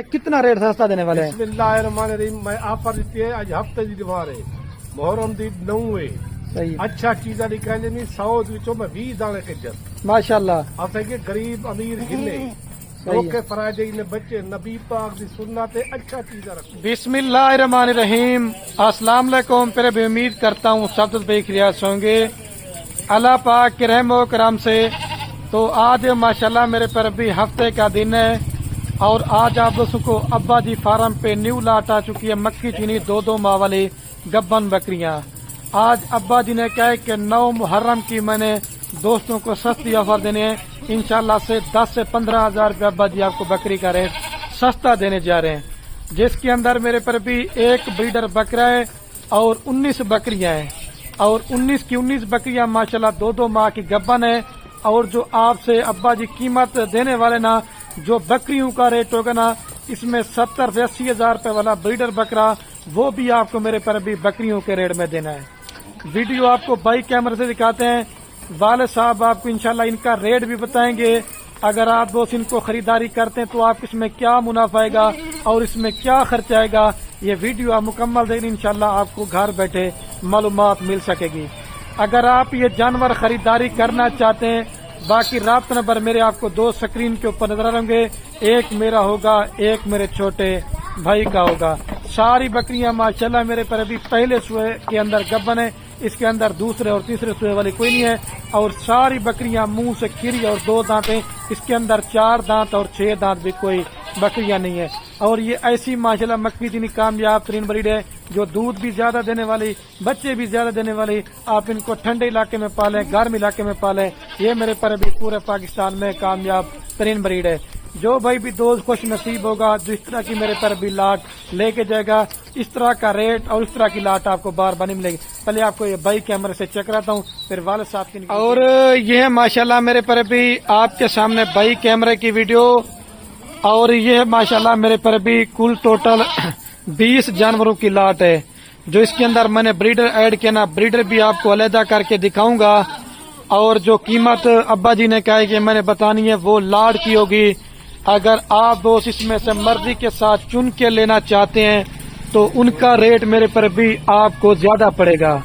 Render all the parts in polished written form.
کتنا ریٹ سستا دینے والے ہیں؟ بسمillahirrahmanirrahim میں آفر دیتی ہے اج ہفتے دی دیوار ہے محرم دی 9 ہے صحیح اچھا چیزاں نکالے نہیں 100 وچوں میں 20 دانے کجر ماشاءاللہ اسے کہ غریب امیر گنے اوکے فرائیڈے نے بچے نبی پاک دی سنت تے اچھا چیزاں رکھو. بسم اللہ الرحمن الرحیم. السلام علیکم. پھر بھی امید کرتا ہوں سب بے خیریت ہوں گے اللہ پاک کے رحم و کرم سے. تو آج ماشاءاللہ میرے پر بھی ہفتے کا دن ہے اور آج آپ دوستوں کو ابا جی فارم پہ نیو لاٹ آ چکی ہے مکھی چینی 2 ماہ والی گبن بکریاں. آج ابا جی نے کہا ہے کہ 9 محرم کی میں نے دوستوں کو سستی آفر دینے ہیں. انشاءاللہ سے 10 سے 15 ہزار روپے ابا جی آپ کو بکری کا ریٹ سستا دینے جا رہے ہیں، جس کے اندر میرے پر بھی ایک بریڈر بکرا ہے اور 19 بکریاں ہیں اور 19 کی 19 بکریاں ماشاءاللہ 2 ماہ کی گبن ہے. اور جو آپ سے ابا جی قیمت دینے والے نا جو بکریوں کا ریٹ ہوگا نا اس میں 70 سے 80 ہزار روپے والا بریڈر بکرا وہ بھی آپ کو میرے پر بھی بکریوں کے ریٹ میں دینا ہے. ویڈیو آپ کو بائی کیمرے سے دکھاتے ہیں. والد صاحب آپ کو انشاءاللہ ان کا ریٹ بھی بتائیں گے. اگر آپ دوست ان کو خریداری کرتے ہیں تو آپ اس میں کیا منافع آئے گا اور اس میں کیا خرچ آئے گا یہ ویڈیو آپ مکمل دیکھیں انشاءاللہ آپ کو گھر بیٹھے معلومات مل سکے گی. اگر آپ یہ جانور خریداری کرنا چاہتے ہیں باقی رابطہ نمبر میرے آپ کو 2 سکرین کے اوپر نظر آئیں گے. ایک میرا ہوگا ایک میرے چھوٹے بھائی کا ہوگا. ساری بکریاں ماشاءاللہ میرے پر ابھی پہلے سوئے کے اندر گبن ہے، اس کے اندر دوسرے اور تیسرے سوئے والی کوئی نہیں ہے. اور ساری بکریاں منہ سے کھری اور 2 دانت ہیں، اس کے اندر 4 دانت اور 6 دانت بھی کوئی بکریاں نہیں ہے. اور یہ ایسی ماشاءاللہ مکھی چینی کامیاب ترین بریڈ ہے جو دودھ بھی زیادہ دینے والی، بچے بھی زیادہ دینے والی. آپ ان کو ٹھنڈے علاقے میں پالیں، گرم علاقے میں پالیں. یہ میرے پر ابھی پورے پاکستان میں کامیاب ترین بریڈ ہے. جو بھائی بھی دوست خوش نصیب ہوگا جو اس طرح کی میرے پر بھی لاٹ لے کے جائے گا اس طرح کا ریٹ اور اس طرح کی لاٹ آپ کو بار بار نہیں ملے گی. پہلے آپ کو یہ بائی کیمرے سے چیک کراتا ہوں پھر والد صاحب کی. اور یہ ماشاءاللہ میرے پر بھی آپ کے سامنے بائی کیمرے کی ویڈیو اور یہ ماشاءاللہ میرے پر بھی کل ٹوٹل 20 جانوروں کی لاٹ ہے جو اس کے اندر میں نے بریڈر ایڈ کیا نا. بریڈر بھی آپ کو علیحدہ کر کے دکھاؤں گا اور جو قیمت ابا جی نے کہا ہے کہ میں نے بتانی ہے وہ لاٹ کی ہوگی. اگر آپ دوست اس میں سے مرضی کے ساتھ چن کے لینا چاہتے ہیں تو ان کا ریٹ میرے پر بھی آپ کو زیادہ پڑے گا.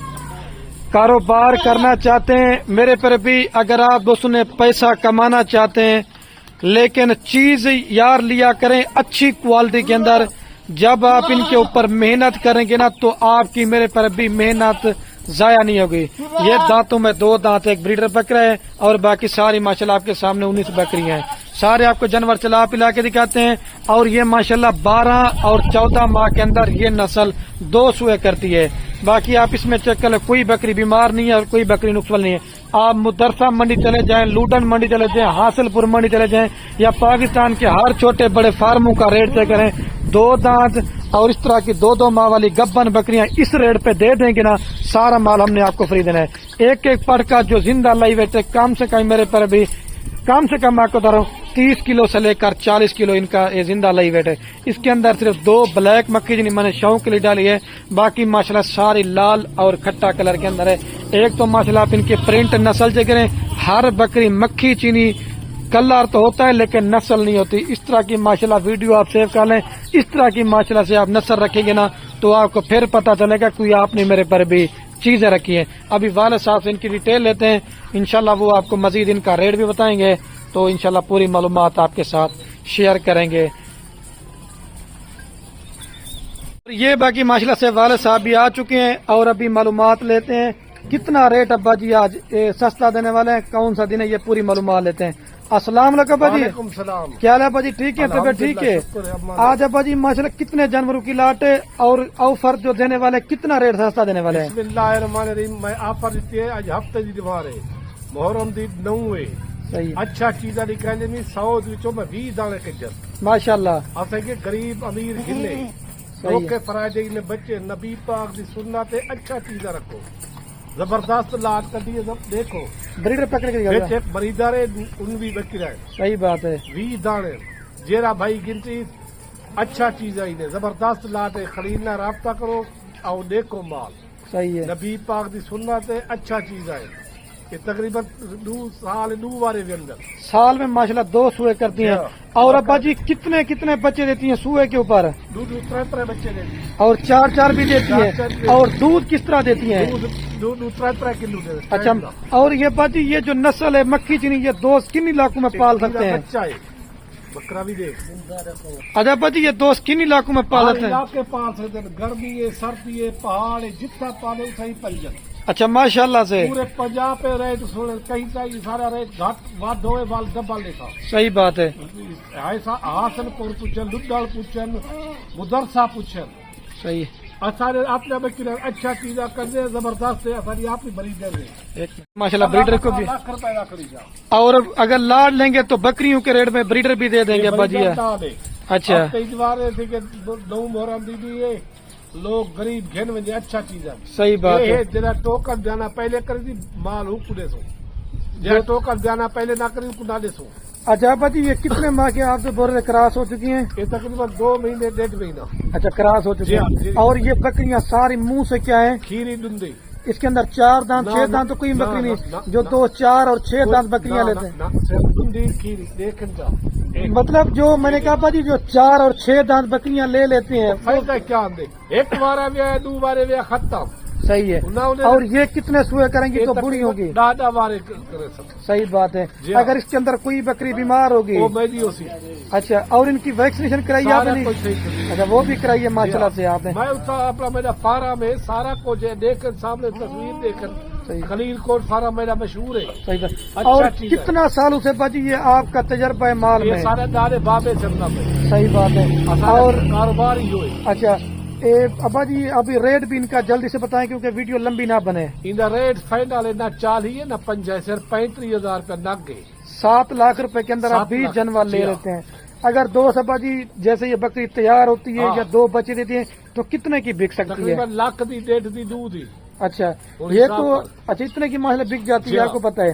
کاروبار کرنا چاہتے ہیں میرے پر بھی اگر آپ دوستوں نے پیسہ کمانا چاہتے ہیں لیکن چیز یار لیا کریں اچھی کوالٹی کے اندر. جب آپ ان کے اوپر محنت کریں گے نا تو آپ کی میرے پر بھی محنت ضائع نہیں ہوگی. یہ دانتوں میں 2 دانت ایک بریڈر بکرا ہے اور باقی ساری ماشاءاللہ آپ کے سامنے 19 بکریاں ہیں. سارے آپ کو جانور چلا پلا کے دکھاتے ہیں. اور یہ ماشاءاللہ 12 اور 14 ماہ کے اندر یہ نسل 2 سوئے کرتی ہے. باقی آپ اس میں چیک کر لیں کوئی بکری بیمار نہیں ہے اور کوئی بکری نقصان نہیں ہے. آپ مدرسہ منڈی چلے جائیں، لوڈن منڈی چلے جائیں، حاصل پور منڈی چلے جائیں یا پاکستان کے ہر چھوٹے بڑے فارموں کا ریٹ طے کریں 2 دانت اور اس طرح کی 2 ماہ والی گبن بکریاں اس ریٹ پہ دے دیں گے نا سارا مال ہم نے آپ کو فری دینا ہے. ایک ایک پڑ کا جو زندہ لائی ویٹ ہے کم سے کم میرے پر بھی کم سے کم آپ کو بتا رہا ہوں 30 کلو سے لے کر 40 کلو ان کا یہ زندہ لائی ویٹ ہے. اس کے اندر صرف 2 بلیک مکھی جنہیں میں نے شوق کے لیے ڈالی ہے، باقی ماشاءاللہ ساری لال اور کھٹا کلر کے اندر ہے. ایک تو ماشاءاللہ آپ ان کی پرنٹ نسل چیک کریں. ہر بکری مکھی چینی کلر تو ہوتا ہے لیکن نسل نہیں ہوتی. اس طرح کی ماشاءاللہ ویڈیو آپ سیو کر لیں. اس طرح کی ماشاءاللہ سے آپ نسل رکھیں گے نا تو آپ کو پھر پتہ چلے گا کوئی آپ نے میرے پر بھی چیزیں رکھی ہیں. ابھی والد صاحب سے ان کی ڈیٹیل لیتے ہیں انشاءاللہ وہ آپ کو مزید ان کا ریٹ بھی بتائیں گے تو انشاءاللہ پوری معلومات آپ کے ساتھ شیئر کریں گے. یہ باقی ماشاءاللہ سے والد صاحب بھی آ چکے ہیں اور ابھی معلومات لیتے ہیں کتنا ریٹ ابا جی آج سستا دینے والے ہیں، کون سا دن ہے یہ پوری معلومات لیتے ہیں. السلام علیکم ابا جی. وعلیکم السلام. کیا حال ہے ابا جی؟ ٹھیک ہے طبیعت ٹھیک ہے؟ آج ابا جی ماشاءاللہ کتنے جانوروں کی لاٹ ہے اور آفر جو دینے والے کتنا ریٹ سستا دینے والے ہیں؟ بسمillahirrahmanirrahim میں آفر دیتی ہے اج ہفتے دی دیوار ہے محرم دی 9 ہے. صحیح اچھا چیزاں نکالے نہیں 100 وچوں میں 20 دانے کجر ماشاءاللہ. اسے کہ غریب امیر گنے اوکے فرائیڈے نے بچے نبی پاک دی سنت تے اچھا چیزاں رکھو. زبردست لاٹ کر دیے دیکھو بریڈر پکڑ کے دکھا. ایک بریدار ہے 19 بکرا ہے. صحیح بات ہے. 20 دانے جیرا بھائی گنتی اچھا چیز آئی نے زبردست لاٹ ہے. خریدنا رابطہ کرو اور دیکھو مال صحیح ہے. نبی پاک دی سنت تے اچھا چیز آئے. یہ تقریباً 2 سال 2 بارے کے اندر سال میں ماشاءاللہ 2 سوئے کرتی ہیں. اور ابا جی کتنے بچے دیتی ہیں سوئے کے اوپر؟ دودھ 3 بچے دیتے ہیں اور 4 بھی دیتی ہیں. اور دودھ کس طرح دیتی ہیں؟ دودھ 3 کلو دیتے ہیں. اچھا. اور یہ باجی یہ جو نسل ہے مکھی چینی یہ دوست کن علاقوں میں پال سکتے ہیں؟ بچہ ہے بکرا بھی دے. اچھا باجی یہ دوست کن علاقوں میں پال سکتے ہیں؟ علاقے پال سکتے ہیں. گرمی ہے، سردی ہے، پہاڑ ہے، جتنا پالے اتنا ہی پل جائے. اچھا ماشاءاللہ سے پورے پنجاب پہ ریٹ سنے کہیں چاہیے سارا ریٹ گھٹ واد ہوئے وال ڈبا لیتا. صحیح بات ہے. ایسا آسن پور پوچھن، لڈال پوچھن، مدرسہ پوچھن. صحیح. اچھا اپنے بچے اچھا چیزاں کرنے زبردست ہے. اصل آپ ہی بری دے رہے ماشاءاللہ بریڈر کو بھی. لاکھ روپے کا کری جا. اور اگر لاڈ لیں گے تو بکریوں کے ریٹ میں بریڈر بھی دے دیں گے ابا جی. اچھا. اتوار تھے کہ 2 محرم دی ہے لوگ غریب گھن وجے اچھا چیز ہے. صحیح بات ہے. جنا ٹوکن دینا پہلے کری تھی مال ہو کڑے سو. جہاں ٹوکن دینا پہلے نہ کری کو نہ دے سو. اچھا ابا جی یہ کتنے ماہ کے آپ سے بول رہے کراس ہو چکی ہیں؟ یہ تقریباً 2 مہینے 1.5 مہینہ. اچھا کراس ہو چکی ہیں. اور یہ بکریاں ساری منہ سے کیا ہیں؟ کھیری ڈندی. اس کے اندر 4 دانت 6 دانت تو کوئی بکری نہیں جو 2 4 اور 6 دانت بکریاں لیتے ہیں. ڈندی کھیری دیکھن جا. مطلب جو میں نے کہا ابا جی جو 4 اور 6 دانت بکریاں لے لیتے ہیں. فائدہ کیا آندے؟ 1 بار بھی ہے 2 بار بھی ہے ختم. صحیح ہے. اور یہ کتنے سوئے کریں گی تو بڑی ہوگی؟ 10 بارے کرے سب. صحیح بات ہے. اگر اس کے اندر کوئی بکری بیمار ہوگی وہ میں بھی ہو سی. اچھا. اور ان کی ویکسینیشن کرائی آپ نے؟ اچھا وہ بھی کرائی ہے ماشاءاللہ سے آپ نے. میں اپنا میرا فارم ہے سارا کچھ ہے دیکھن سامنے تصویر دیکھن. خلیل کوٹ فارم میرا مشہور ہے. صحیح بات. اور کتنا سالوں سے باجی یہ آپ کا تجربہ ہے مال میں؟ سارے دارے بابے چلنا پہ. صحیح بات ہے. اور کاروبار ہی ہوئے. اچھا ابا جی ابھی ریٹ بھی ان کا جلدی سے بتائیں کیونکہ ویڈیو لمبی نہ بنے. ان کا ریٹ فائنل ہے نہ 40 ہے نہ 50 صرف 35,000 روپے نگ ہے. 7 لاکھ روپے کے اندر آپ 20 جانور لے لیتے ہیں. اگر 2 ابا جی جیسے یہ بکری تیار ہوتی ہے یا 2 بچے دیتی ہیں تو کتنے کی بک سکتی ہے؟ تقریباً لاکھ دی 1.5 دی دودھ ہی. اچھا یہ تو اچھا اتنے کی ماحول بک جاتی ہے آپ کو پتا ہے.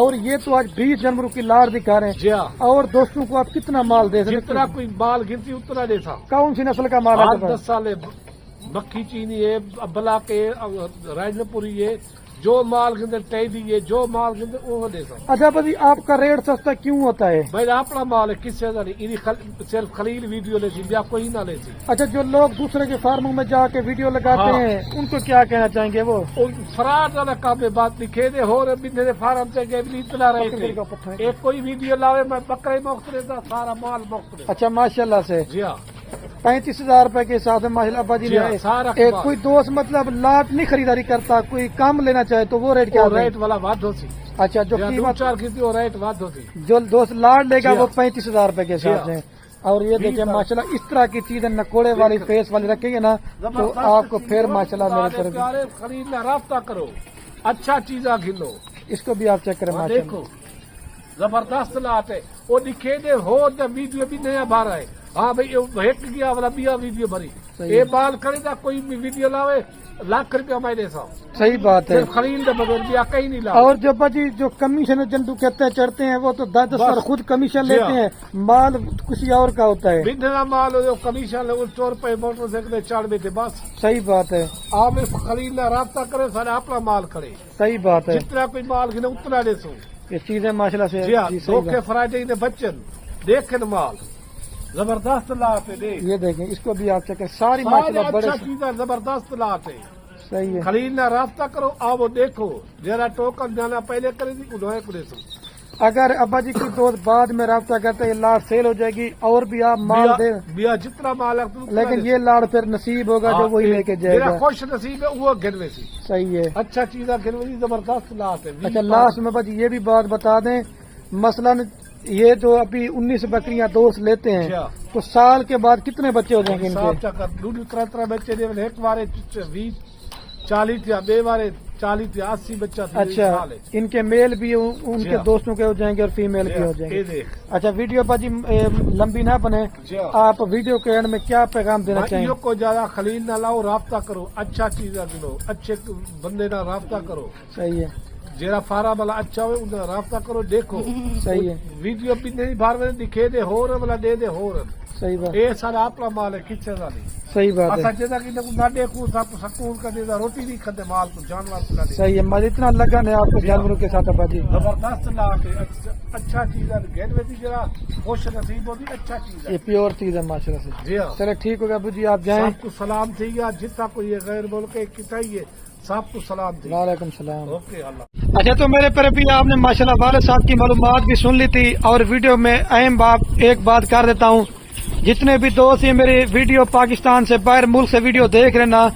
اور یہ تو آج 20 جانوروں کی لاڑ دکھا رہے ہیں. اور دوستوں کو آپ کتنا مال دے سکتے؟ جتنا کوئی مال گنتی اتنا دے سا. کون سی نسل کا مال ہے؟ 10 سال مکھی چینی ہے ابلا کے راجن پوری ہے. جو مال گندے ٹیڈی ہے جو مال گندے وہ دے سا. اچھا بھائی آپ کا ریٹ سستا کیوں ہوتا ہے؟ بھائی اپنا مال ہے کس سے نہیں. صرف خلیل ویڈیو لے سی یا کوئی نہ لے سی. اچھا جو لوگ دوسرے کے فارموں میں جا کے ویڈیو لگاتے ہیں ان کو کیا کہنا چاہیں گے؟ وہ فراڈ والا کام میں بات لکھے دے ہو رہے بندے فارم سے گئے اتنا رہے ایک کوئی ویڈیو لاوے میں بکرے مفت دیتا سارا مال مفت. اچھا ماشاءاللہ سے. جی ہاں 35,000 روپے کے حساب سے ماشاءاللہ ابا جی نے کوئی دوست مطلب لاٹ نہیں خریداری کرتا کوئی کام لینا چاہے تو وہ ریٹ کیا ریٹ والا بات ہوتی. اچھا جو قیمت 4 کی وہ ریٹ بات ہوتی. جو دوست لاٹ لے گا وہ 35,000 روپے کے حساب سے. اور یہ دیکھیں ماشاءاللہ اس طرح کی چیزیں نکوڑے والی فیس والی رکھیں گے نا تو آپ کو پھر ماشاءاللہ میرے طرف خریدنا رابطہ کرو اچھا چیزاں گھلو. اس کو بھی آپ چیک کریں دیکھو زبردست لات ہے. وہ دکھے دے ہو ویڈیو بھی نیا بارہ ہے. ہاں بھائی ایک گیا والا بیا ویڈیو بھری یہ بال کرے گا کوئی بھی ویڈیو لاوے لاکھ روپیہ میں دے سا. صحیح بات ہے. خرید بغیر بیا کہیں نہیں لا. اور جو بجی جو کمیشن جنتو کہتے ہیں چڑھتے ہیں وہ تو 10 پر خود کمیشن لیتے ہیں. مال کسی اور کا ہوتا ہے. بندنا مال ہو کمیشن لے 4 روپے موٹر سائیکل چاڑ دیتے بس. صحیح بات ہے. آپ خریدنا رابطہ کرے سارے اپنا مال کرے. صحیح بات ہے. جتنا کوئی مال گھنے اتنا دے سو. یہ چیزیں ماشاءاللہ سے دھوکے فرائیڈے نے بچن دیکھن مال زبردست لات ہے. یہ دیکھیں اس کو بھی آپ چیک کریں ساری ماشاءاللہ بڑے اچھا چیز زبردست لات ہے. صحیح ہے. خریدنا رابطہ کرو آؤ دیکھو جرا ٹوکن جانا پہلے کرے گی انہیں کرے سو. اگر ابا جی کی دوست بعد میں رابطہ کرتے یہ لاڑ سیل ہو جائے گی اور بھی آپ مال دے بیا جتنا مال ہے لیکن یہ لاڑ پھر نصیب ہوگا جو وہی لے کے جائے گا. خوش نصیب ہے وہ گھنوے سی. صحیح ہے. اچھا چیزیں گھنوے زبردست لات ہے. اچھا لاسٹ میں بجی یہ بھی بات بتا دیں مثلا یہ جو ابھی 19 بکریاں دوست لیتے ہیں تو سال کے بعد کتنے بچے ہو جائیں گے ان کے؟ 3 بچے دے ایک بارے 40 تھا بے بارے 40 تھا 80 بچہ. اچھا ان کے میل بھی ان کے دوستوں کے ہو جائیں گے اور فیمیل بھی ہو جائیں گے. اچھا ویڈیو باجی لمبی نہ بنے آپ ویڈیو کے اینڈ میں کیا پیغام دینا چاہیں گے؟ کو زیادہ خلیل نہ لاؤ رابطہ کرو اچھا چیزیں دلو اچھے بندے نہ رابطہ کرو. صحیح ہے. جیرا فارا والا اچھا ہوئے انہیں رابطہ کرو دیکھو. صحیح ہے. ویڈیو بھی نہیں بار میں دکھے دے ہو رہا والا دے دے ہو رہا. صحیح بات. یہ سارا اپنا مال ہے کچھ نہیں. صحیح بات اسا ہے، جدا کہ نہ دیکھو سب سکون کا دے روٹی نہیں کھاتے مال تو جانور کو نہ دے صحیح ہے، مجھے اتنا لگن ہے آپ کو جانوروں کے ساتھ ابا جی. زبردست لاٹ ہے اچھا چیز ہے گھر میں بھی جرا خوش نصیب ہوتی اچھا چیز ہے یہ پیور چیز ہے ماشاء اللہ سے. جی ہاں چلے ٹھیک ہو گیا ابو جی، آپ جائیں. سب کو سلام تھی گیا جتنا کوئی غیر ملک کتائی سب کو سلام تھی وعلیکم السلام. اوکے اللہ اچھا تو میرے پر بھی آپ نے ماشاءاللہ والد صاحب کی معلومات بھی سن لی تھی، اور ویڈیو میں اہم ایک بات کر دیتا ہوں. جتنے بھی دوست یہ میری ویڈیو پاکستان سے باہر ملک سے ویڈیو دیکھ رہے نا،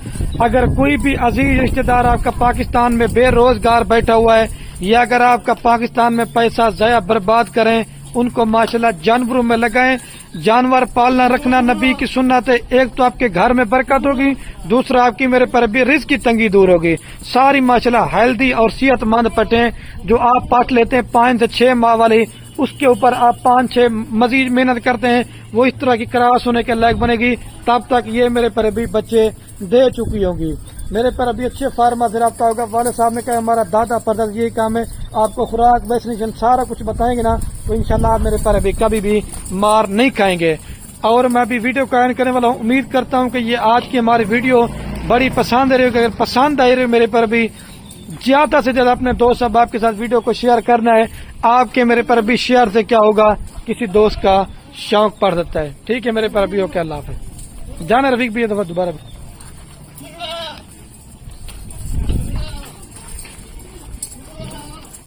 اگر کوئی بھی عزیز رشتہ دار آپ کا پاکستان میں بے روزگار بیٹھا ہوا ہے، یا اگر آپ کا پاکستان میں پیسہ ضائع برباد کریں، ان کو ماشاءاللہ جانوروں میں لگائیں. جانور پالنا رکھنا نبی کی سنت ہے. ایک تو آپ کے گھر میں برکت ہوگی، دوسرا آپ کی میرے پر بھی رزق کی تنگی دور ہوگی. ساری ماشاءاللہ ہیلدی اور صحت مند پٹیں جو آپ پاٹ لیتے ہیں 5 سے 6 ماہ والی، اس کے اوپر آپ 5-6 مزید محنت کرتے ہیں، وہ اس طرح کی کراس ہونے کے لائق بنے گی. تب تک یہ میرے پر بھی بچے دے چکی ہوں گی. میرے پر ابھی اچھے فارما سے رابطہ ہوگا. والد صاحب نے کہا ہمارا دادا پردادا یہی کام ہے، آپ کو خوراک ویکسینیشن سارا کچھ بتائیں گے نا، تو انشاءاللہ آپ میرے پر ابھی کبھی بھی مار نہیں کھائیں گے. اور میں بھی ویڈیو قائم کرنے والا ہوں. امید کرتا ہوں کہ یہ آج کی ہماری ویڈیو بڑی پسند آ رہی ہوگی. اگر پسند آئی رہی میرے پر بھی زیادہ سے زیادہ اپنے دوست احباب کے ساتھ ویڈیو کو شیئر کرنا ہے. آپ کے میرے پر بھی شیئر سے کیا ہوگا، کسی دوست کا شوق پڑ سکتا ہے. ٹھیک ہے میرے پر بھی اوکے، اللہ حافظ. جانا رفیق بھی یہ دفعہ دوبارہ بھی.